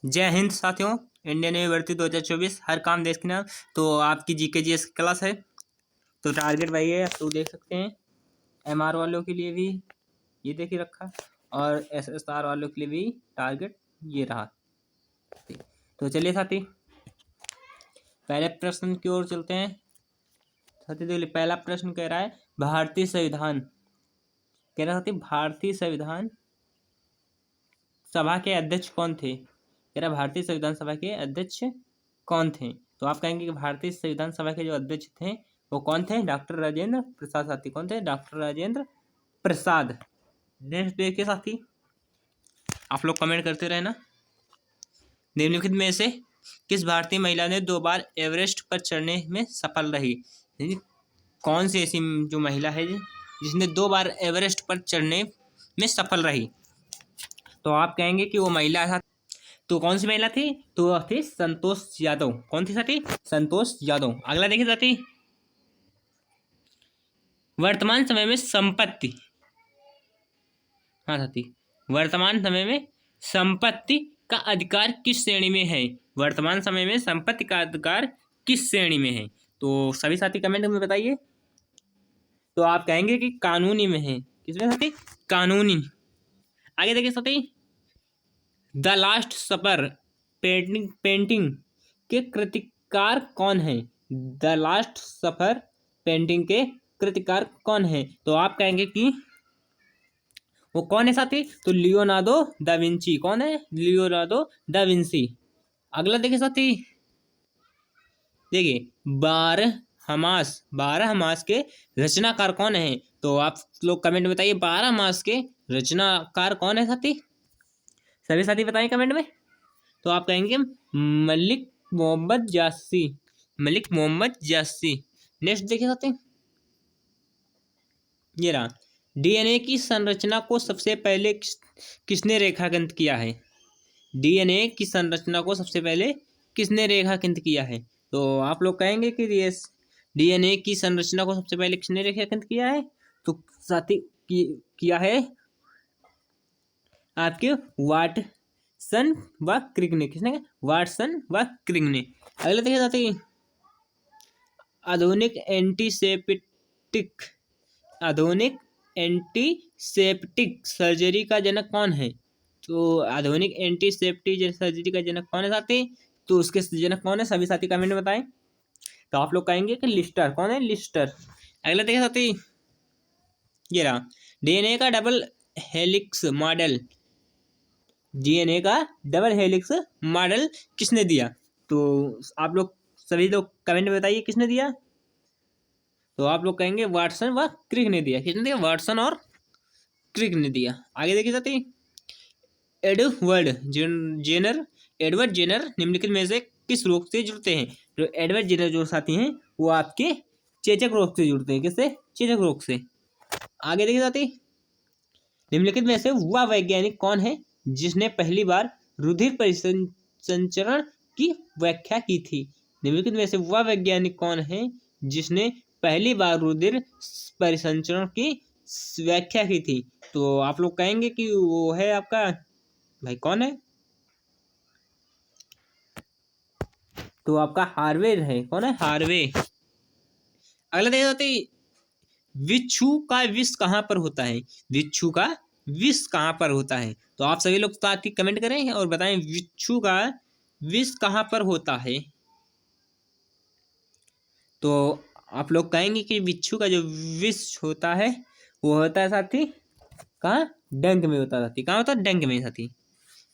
जय हिंद साथियों। Indian navy भर्ती 2024 हर काम देश के नाम। तो आपकी जीके जीएस क्लास है। तो टारगेट वही है, आप तो देख सकते हैं। एमआर वालों के लिए भी ये देखिए रखा, और एसएसआर वालों के लिए भी टारगेट ये रहा। तो चलिए साथी, पहले प्रश्न की ओर चलते हैं। साथी देखिए, पहला प्रश्न कह रहा है भारतीय संविधान, कह रहा साथी भारतीय संविधान सभा के अध्यक्ष कौन थे। कह रहा भारतीय संविधान सभा के अध्यक्ष कौन थे। तो आप कहेंगे कि भारतीय संविधान सभा के जो अध्यक्ष थे वो कौन थे। डॉक्टर राजेंद्र प्रसाद। साथी कौन थे? डॉक्टर राजेंद्र प्रसाद। नेक्स्ट देखिए साथी, आप लोग कमेंट करते रहना। निम्नलिखित में से किस भारतीय महिला ने 2 बार एवरेस्ट पर चढ़ने में सफल रही। कौन सी ऐसी जो महिला है जिसने 2 बार एवरेस्ट पर चढ़ने में सफल रही। तो आप कहेंगे कि वो महिला था। तो कौन सी महिला थी? तो वह थी संतोष यादव। कौन थी साथी? संतोष यादव। अगला देखिए साथी, वर्तमान समय में संपत्ति, हाँ साथी, वर्तमान समय में संपत्ति का अधिकार किस श्रेणी में है। वर्तमान समय में संपत्ति का अधिकार किस श्रेणी में है। तो सभी साथी कमेंट में बताइए। तो आप कहेंगे कि कानूनी में है। किसमें साथी? कानूनी। आगे देखिए साथी, द लास्ट सपर पेंटिंग के कृतिकार कौन है। द लास्ट सफर पेंटिंग के कृतिकार कौन है। तो आप कहेंगे कि वो कौन है साथी? तो लियोनार्डो दा विंची। कौन है? Leonardo da Vinci. अगला देखिए साथी, देखिए बारहमास के रचनाकार कौन है। तो आप लोग कमेंट में बताइए, 12 मास के रचनाकार कौन है साथी। सभी साथी बताइए कमेंट में। तो आप कहेंगे मलिक मोहम्मद जासी। मलिक मोहम्मद जासी। नेक्स्ट देखिए साथी, ये रहा, डीएनए की संरचना को सबसे पहले किसने रेखांकित किया है। डीएनए की संरचना को सबसे पहले किसने रेखांकित किया है। तो आप लोग कहेंगे कि ये डीएनए की संरचना को सबसे पहले किसने रेखांकित किया है। तो साथी किया है आपके वाटसन व क्रिक ने। किसने? वाटसन व क्रिक ने। अगले देखिए साथी, आधुनिक एंटीसेप्टिक सर्जरी का जनक कौन है। तो आधुनिक एंटीसेप्टिक सर्जरी का जनक कौन है साथी। तो उसके जनक कौन है, सभी साथी कमेंट में बताएं। तो आप लोग कहेंगे कि लिस्टर। कौन है? लिस्टर। अगला देखिए साथी, ये रहा, डीएनए का डबल हेलिक्स मॉडल। डीएनए का डबल हेलिक्स मॉडल किसने दिया। तो आप लोग सभी लोग कमेंट में बताइए किसने दिया। तो आप लोग कहेंगे वाटसन व क्रिक ने दिया। किसने दिया? वाटसन और क्रिक ने दिया। आगे देखिए साथी, एडवर्ड जेनर निम्नलिखित में से किस रोग से जुड़ते हैं। जो एडवर्ड जेनर जो साथी हैं वो आपके चेचक रोग से जुड़ते हैं। किससे? चेचक रोग से। आगे देखिए साथी, निम्नलिखित में से वह वैज्ञानिक कौन है जिसने पहली बार रुधिर परिसंचरण की व्याख्या की थी। निम्नलिखित में से वह वैज्ञानिक कौन है जिसने पहली बार रुधिर परिसंचरण की व्याख्या की थी। तो आप लोग कहेंगे कि वो है आपका भाई कौन है। तो आपका हार्वे है। कौन है? हार्वे। अगला देखिए साथी, बिच्छू का विष कहाँ पर होता है। बिच्छू का विष कहाँ पर होता है। तो आप सभी लोग साथी कमेंट करें और बताएं बिच्छू का विष कहाँ पर होता है। तो आप लोग कहेंगे कि बिच्छू का जो विष होता है वो होता है साथी कहाँ? डंक में होता है साथी। कहाँ होता है? डंक में साथी।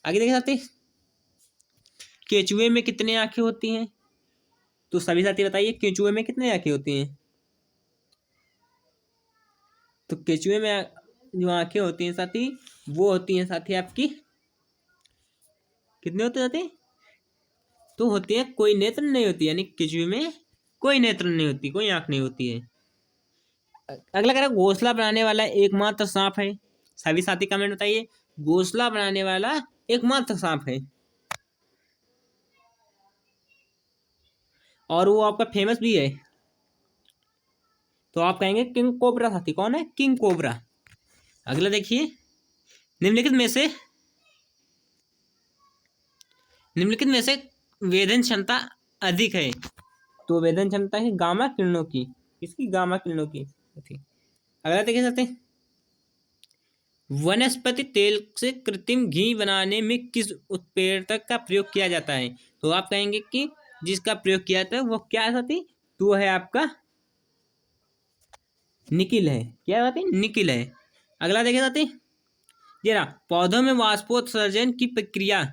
आगे देखिए साथी, केचुए में कितनी आंखें होती हैं। तो सभी साथी बताइए केचुए में कितनी आंखें होती हैं। तो केचुए में जो आंखें होती हैं साथी वो होती हैं साथी आपकी कितनी होती हैं। तो होती है, कोई नेत्र नहीं होती, यानी केचुए में कोई नेत्र नहीं होती, कोई आंख नहीं होती है। अगला कह रहा है घोंसला बनाने वाला एकमात्र सांप है। सभी साथी कमेंट बताइए, घोंसला बनाने वाला एकमात्र सांप है। और वो आपका फेमस भी है। तो आप कहेंगे किंग कोबरा साथी। कौन है? King cobra. अगला देखिए, निम्नलिखित में से निम्नलिखित में से वेधन क्षमता अधिक है, तो वेधन क्षमता है गामा किरणों की, किसकी, गामा किरणों की। अगला देखिए सकते हैं, वनस्पति तेल से कृत्रिम घी बनाने में किस उत्प्रेरक का प्रयोग किया जाता है, तो आप कहेंगे कि जिसका प्रयोग किया जाता है वो क्या है साथी, तो वो है आपका निकिल है, क्या बात है, निकिल है। अगला देखिए साथी, ये रहा, पौधों में वाष्पोत्सर्जन की प्रक्रिया,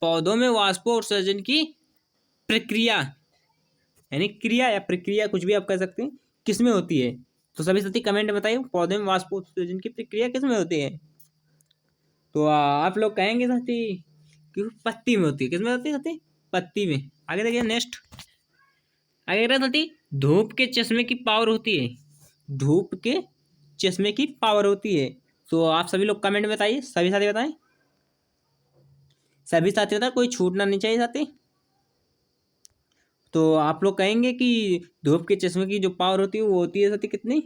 पौधों में वाष्पोत्सर्जन की प्रक्रिया यानी क्रिया या प्रक्रिया कुछ भी आप कह सकते हैं, किसमें होती है, तो सभी साथी कमेंट में बताइए, पौधे में वाष्पोत्सर्जन की प्रक्रिया किसमें होती है, तो आप लोग कहेंगे साथी कि पत्ती में होती है, किसमें होती है साथी, पत्ती में। आगे देखिए नेक्स्ट, आगे रहा साथी, धूप के चश्मे की पावर होती है, धूप के चश्मे की पावर होती है, तो आप सभी लोग कमेंट में बताइए, सभी साथी बताएं, सभी साथी बताएं, कोई छूटना नहीं चाहिए साथी। तो आप लोग कहेंगे कि धूप के चश्मे की जो पावर होती है वो होती है साथी कितनी,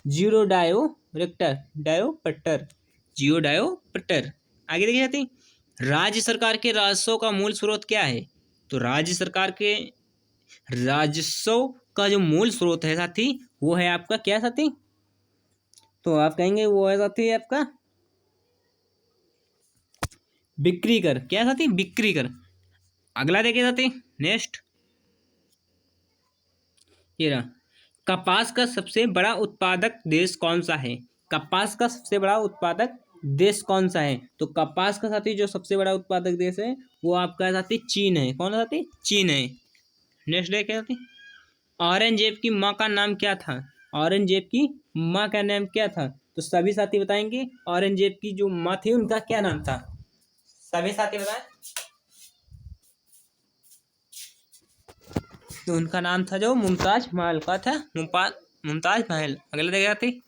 0 डायोरेक्टर डायोप्टर 0 डायोप्टर। आगे देखिए साथी, राज्य सरकार के राजस्व का मूल स्रोत क्या है, तो राज्य सरकार के राजस्व का जो मूल स्रोत है साथी वो है आपका क्या साथी, तो आप कहेंगे वो है साथी आपका बिक्री कर, क्या साथी, बिक्री कर। अगला देखिए साथी नेक्स्ट, ये रहा, कपास का सबसे बड़ा उत्पादक देश कौन सा है, कपास का सबसे बड़ा उत्पादक देश कौन सा है, तो कपास का साथी जो सबसे बड़ा उत्पादक देश है वो आपका साथी चीन है, कौन है साथी, चीन है। नेक्स्ट देखिए साथी, औरंगजेब की माँ का नाम क्या था, औरंगजेब की माँ का नाम क्या था, तो सभी साथी बताएंगे औरंगजेब की जो माँ थी उनका क्या नाम था, सभी साथी बताएं, तो उनका नाम था जो मुमताज महल का था, मुमताज महल। अगला देखा थी,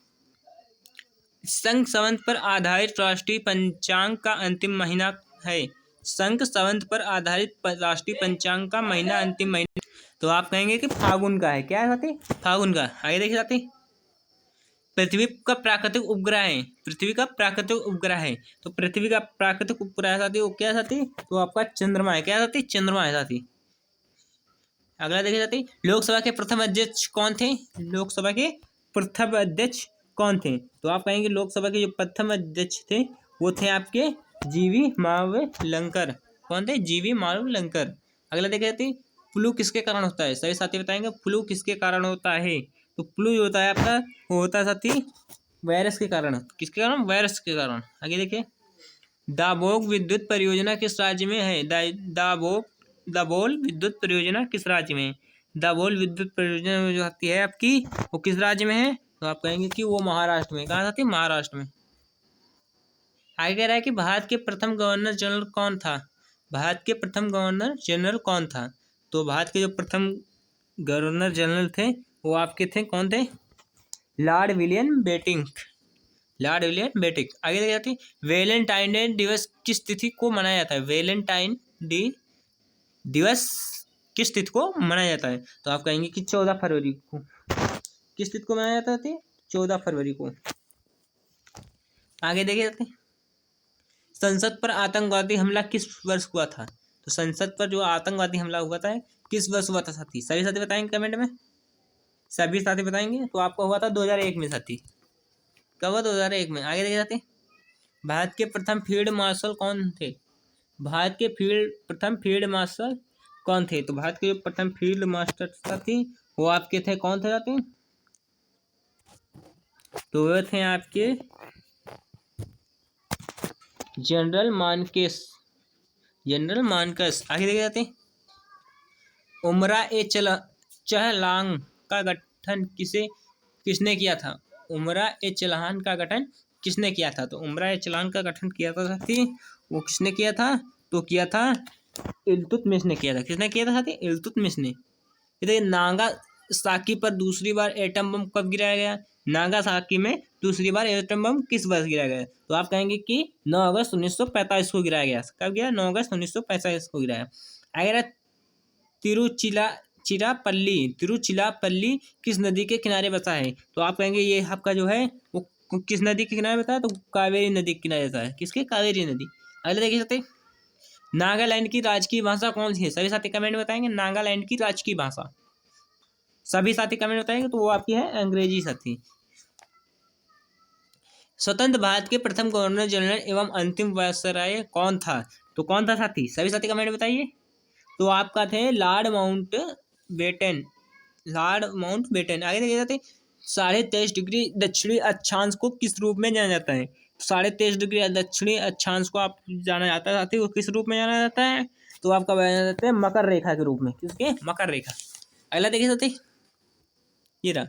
संघ संवत पर आधारित राष्ट्रीय पंचांग का अंतिम महीना है, संघ संवत पर आधारित राष्ट्रीय पंचांग का महीना अंतिम महीना, तो आप कहेंगे कि फागुन का है, क्या है साथी, फागुन का। आगे देखिए साथी, पृथ्वी का प्राकृतिक उपग्रह है, पृथ्वी का प्राकृतिक उपग्रह है, तो पृथ्वी का प्राकृतिक उपग्रह साथी वो क्या साथी, तो आपका चंद्रमा है, क्या साथी, चंद्रमा है साथी। अगला देखिए साथी, लोकसभा के प्रथम अध्यक्ष कौन थे, लोकसभा के प्रथम अध्यक्ष कौन थे, तो आप कहेंगे लोकसभा के जो प्रथम अध्यक्ष थे वो थे आपके जीवी मावलंकर, कौन थे, जीवी मावलंकर। अगला देखिए साथी, फ्लू किसके कारण होता है, सभी साथी बताएंगे फ्लू किसके कारण होता है, तो फ्लू जो होता है आपका वो होता है साथी वायरस के कारण, किसके कारण, वायरस के कारण। आगे देखिए, दाभोग विद्युत परियोजना किस राज्य में है, दाभोग दाभोल विद्युत परियोजना किस राज्य में है, दाभोल विद्युत परियोजना जो आती है आपकी वो किस राज्य में है, तो आप कहेंगे कि वो महाराष्ट्र में, कहाँ आती है, महाराष्ट्र में। आगे कह रहा है कि भारत के प्रथम गवर्नर जनरल कौन था, भारत के प्रथम गवर्नर जनरल कौन था, तो भारत के जो प्रथम गवर्नर जनरल थे वो आपके थे, कौन थे, लॉर्ड विलियम बेटिंक, लॉर्ड विलियम बेटिंक। आगे देखी जाती, वैलेंटाइन डे दिवस किस तिथि को मनाया जाता है, वैलेंटाइन डे दिवस किस तिथि को मनाया जाता है, तो आप कहेंगे कि 14 फरवरी को, किस तिथि को मनाया जाता है, 14 फरवरी को। आगे देखिए जाते, संसद पर आतंकवादी हमला किस वर्ष हुआ था, तो संसद पर जो आतंकवादी हमला हुआ था किस वर्ष हुआ था साथी, सभी साथी बताएंगे कमेंट में, सभी साथी बताएंगे, तो आपका हुआ था 2001 में साथी, कब हुआ, 2001 में। आगे देखे जाते, भारत के प्रथम फील्ड मार्शल कौन थे, भारत के प्रथम फील्ड मार्शल कौन थे, तो भारत के जो प्रथम फील्ड मास्टर साथी वो आपके थे, कौन थे साथी, तो वो थे आपके जनरल मानकेस, जनरल मानकस। आगे देखे जाते, उमरा ए चहलांग का गठन किसने किया था, उमरा ए चहलान का गठन किसने किया था, तो उमरा ए चहलान का गठन किया था साथी वो किसने किया था, तो किया था इल्तुतमिश ने किया था, किसने किया था साथी, इल्तुतमिश ने। देखिए, नागासाकी पर दूसरी बार एटम बम कब गिराया गया, नागासाकी में दूसरी बार एटम बम किस वर्ष गिराया गया, तो आप कहेंगे कि 9 अगस्त 1945 को गिराया गया, कब गिरा, 9 अगस्त 1945 को गिराया। अगर तिरुचिरापल्ली किस नदी के किनारे बसा है, तो आप कहेंगे ये आपका जो है वो किस नदी के किनारे बसा है, तो कावेरी नदी के किनारे बसा है, किसके, कावेरी नदी। अगले देखिए सकते, नागालैंड की राजकीय भाषा कौन सी है? सभी साथी कमेंट में बताएंगे। नागालैंड की राजकीय भाषा, सभी साथी कमेंट में बताएंगे, तो वो आपकी है अंग्रेजी साथी। स्वतंत्र भारत के प्रथम गवर्नर जनरल एवं अंतिम वायसराय कौन था? तो कौन था साथी? सभी साथी कमेंट में बताइए। तो आपका थे Lord Mountbatten. Lord Mountbatten. आगे देखिए साथी, 23.5 डिग्री दक्षिणी अक्षांश को किस रूप में जाना जाता है? 23.5 डिग्री दक्षिणी अक्षांश को आप जाना जाता है साथी, वो किस रूप में जाना जाता है? तो आपका जाना जाता है मकर रेखा के रूप में। किसके? मकर रेखा। अगला देखिए साथी, ये रहा,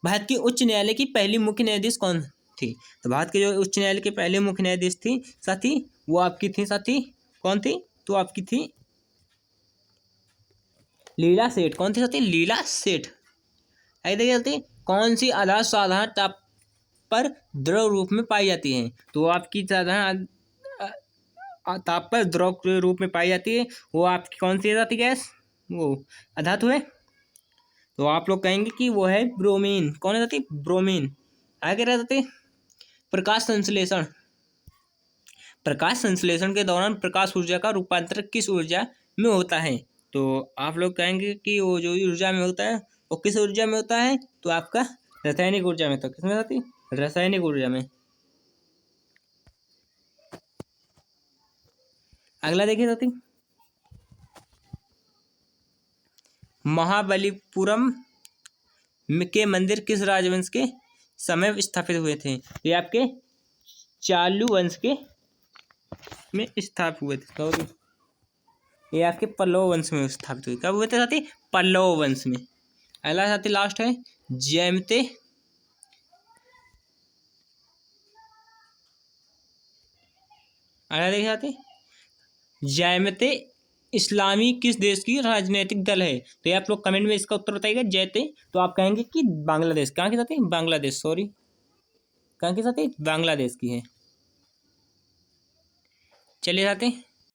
भारत की उच्च न्यायालय की पहली मुख्य न्यायाधीश कौन थी? तो भारत के जो उच्च न्यायालय के पहले मुख्य न्यायाधीश थी साथी, वो आपकी थी साथी, कौन थी? तो आपकी थी लीला सेठ। कौन थी साथी? लीला सेठ। आगे देखिए साथी, कौन सी आधार साधारण ताप पर द्रव रूप में पाई जाती है? तो आपकी साधारण ताप पर द्रव के रूप में पाई जाती है, वो आपकी कौन सी जाती गैस? वो अधातु है। तो आप लोग कहेंगे कि वो है ब्रोमीन। कौन है साथी? ब्रोमीन। आगे रह जाते, प्रकाश संश्लेषण। प्रकाश संश्लेषण के दौरान प्रकाश ऊर्जा का रूपांतरण किस ऊर्जा में होता है? तो आप लोग कहेंगे कि वो जो ऊर्जा में होता है वो किस ऊर्जा में होता है? तो आपका रासायनिक ऊर्जा में। तो किसमें होती? रासायनिक ऊर्जा में। अगला देखिए साथी, महाबलीपुरम के मंदिर किस राजवंश के समय स्थापित हुए थे? ये आपके चालू वंश के में स्थापित हुए थे। सॉरी, ये आपके पल्लव वंश में स्थापित हुए। कब हुए थे साथी? पल्लव वंश में। अगला साथी लास्ट है जैमते। अगला देखिए साथी, जैमते इस्लामी किस देश की राजनीतिक दल है? तो ये आप लोग कमेंट में इसका उत्तर बताइएगा। जैते, तो आप कहेंगे कि बांग्लादेश। कहाँ की साथी? बांग्लादेश। सॉरी, कहाँ की साथी? बांग्लादेश की है। चलिए साथी,